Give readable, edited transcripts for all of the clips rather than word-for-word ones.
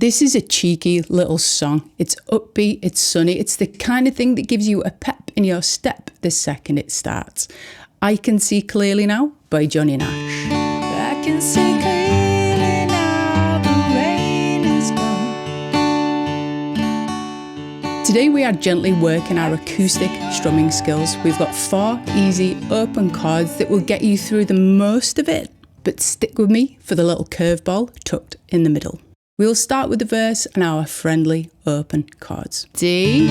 This is a cheeky little song. It's upbeat, it's sunny, it's the kind of thing that gives you a pep in your step the second it starts. I Can See Clearly Now by Johnny Nash. I can see clearly now, the rain is gone. Today we are gently working our acoustic strumming skills. We've got 4 easy open chords that will get you through the most of it, but stick with me for the little curveball tucked in the middle. We'll start with the verse and our friendly open chords. D,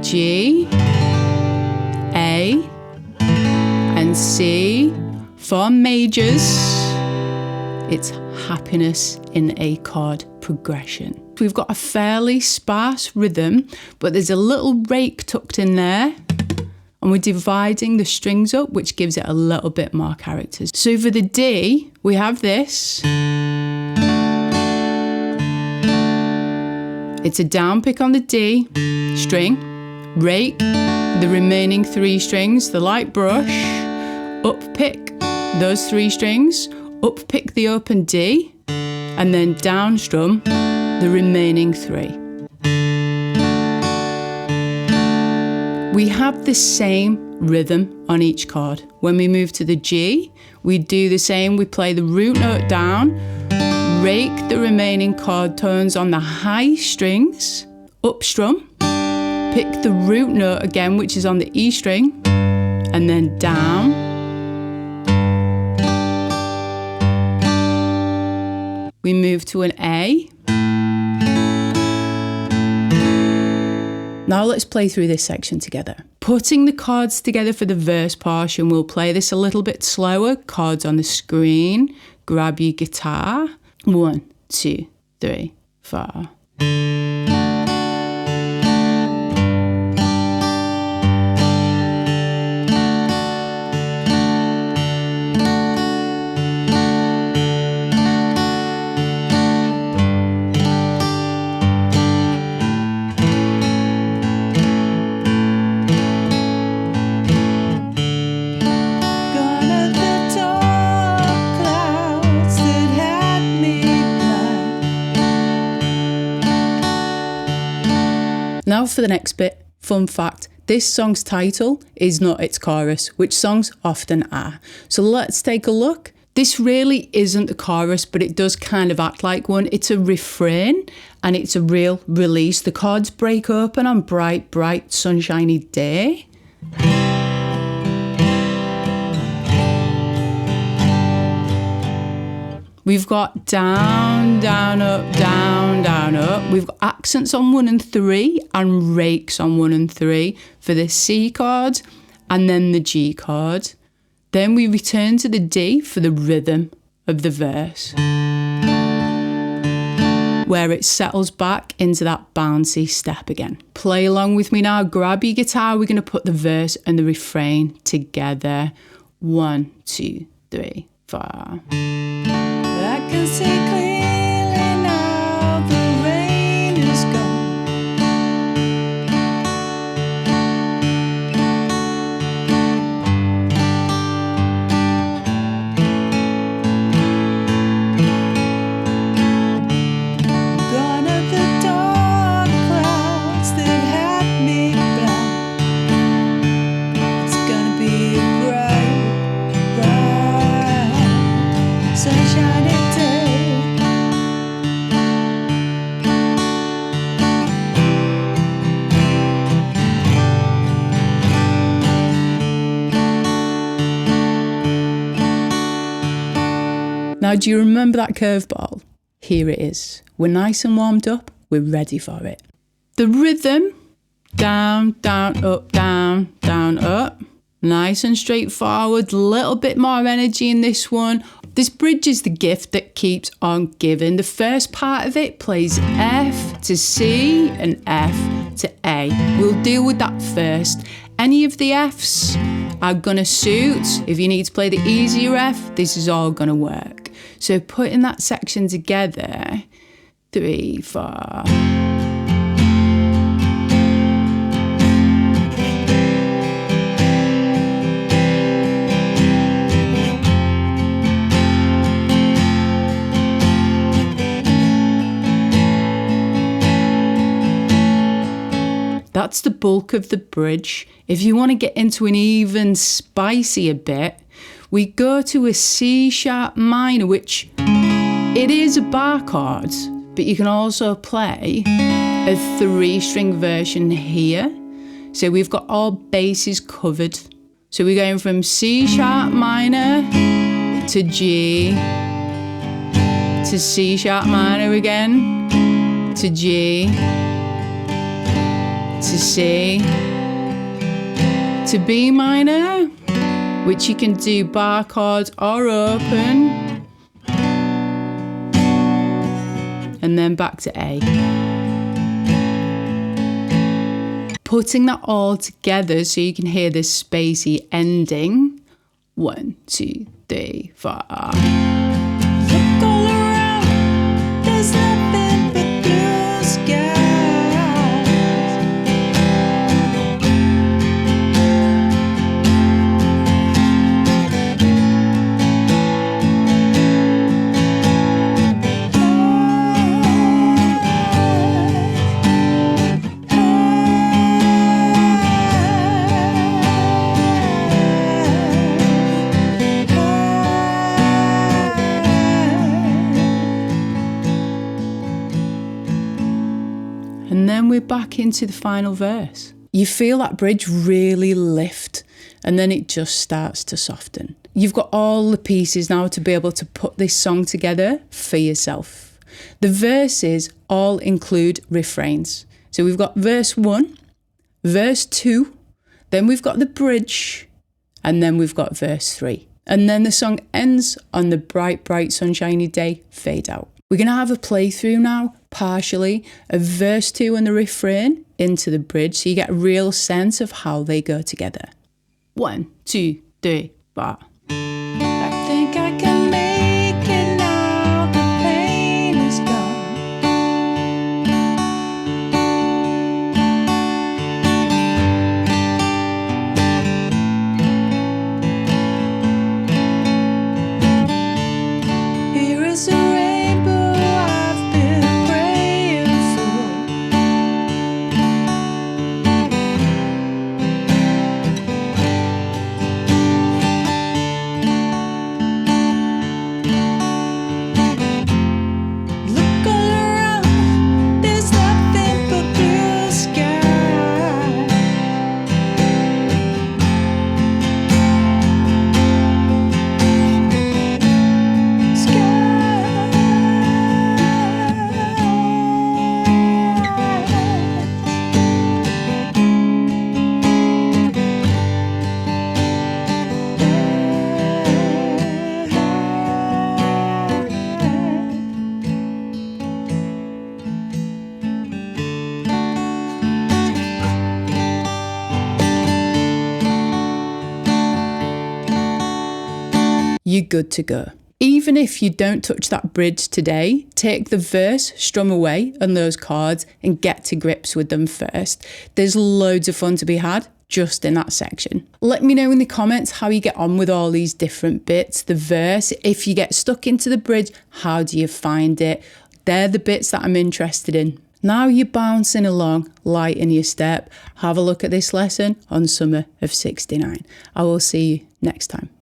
G, A, and C. 4 majors. It's happiness in a chord progression. We've got a fairly sparse rhythm, but there's a little rake tucked in there. And we're dividing the strings up, which gives it a little bit more character. So for the D, we have this. It's a down pick on the D string, rake the remaining 3 strings, the light brush, up pick those 3 strings, up pick the open D, and then down strum the remaining 3. We have the same rhythm on each chord. When we move to the G, we do the same. We play the root note down, rake the remaining chord tones on the high strings, up strum, pick the root note again, which is on the E string, and then down. We move to an A. Now let's play through this section together. Putting the chords together for the verse portion, we'll play this a little bit slower. Chords on the screen. Grab your guitar. 1, 2, 3, 4. Now for the next bit. Fun fact, this song's title is not its chorus, which songs often are. So let's take a look. This really isn't the chorus, but it does kind of act like one. It's a refrain and it's a real release. The chords break open on bright, bright, sunshiny day. We've got down, down, up, down, down, up. We've got accents on 1 and 3 and rakes on 1 and 3 for the C chord and then the G chord. Then we return to the D for the rhythm of the verse, where it settles back into that bouncy step again. Play along with me now. Grab your guitar. We're going to put the verse and the refrain together. 1, 2, 3, 4. I can see clearly now, the rain is gone. Gone are the dark clouds that had me blind. It's gonna be a bright, bright, sunshiny day. Now, do you remember that curveball? Here it is. We're nice and warmed up. We're ready for it. The rhythm, down, down, up, down, down, up. Nice and straightforward. Little bit more energy in this one. This bridge is the gift that keeps on giving. The first part of it plays F to C and F to A. We'll deal with that first. Any of the Fs are gonna suit. If you need to play the easier F, this is all gonna work. So putting that section together, 3, 4. That's the bulk of the bridge. If you want to get into an even spicier bit, we go to a C sharp minor, which it is a bar chord, but you can also play a 3-string version here. So we've got all bases covered. So we're going from C sharp minor to G, to C sharp minor again, to G, to C, to B minor, which you can do bar chords or open, and then back to A. Putting that all together so you can hear this spacey ending. 1, 2, 3, 4. Look all around, there's nothing but blue skies. And then we're back into the final verse. You feel that bridge really lift, and then it just starts to soften. You've got all the pieces now to be able to put this song together for yourself. The verses all include refrains. So we've got verse 1, verse 2, then we've got the bridge, and then we've got verse 3. And then the song ends on the bright, bright, sunshiny day, fade out. We're going to have a playthrough now, partially, of verse 2 and the refrain into the bridge, so you get a real sense of how they go together. 1, 2, 3, 4. I think I can make it now, the pain is gone. Here is a rainbow I've been praying for. Look all around, there's nothing but blue skies. You're good to go. Even if you don't touch that bridge today, take the verse, strum away on those chords and get to grips with them first. There's loads of fun to be had just in that section. Let me know in the comments how you get on with all these different bits. The verse, if you get stuck into the bridge, how do you find it? They're the bits that I'm interested in. Now you're bouncing along, light in your step. Have a look at this lesson on Summer of '69. I will see you next time.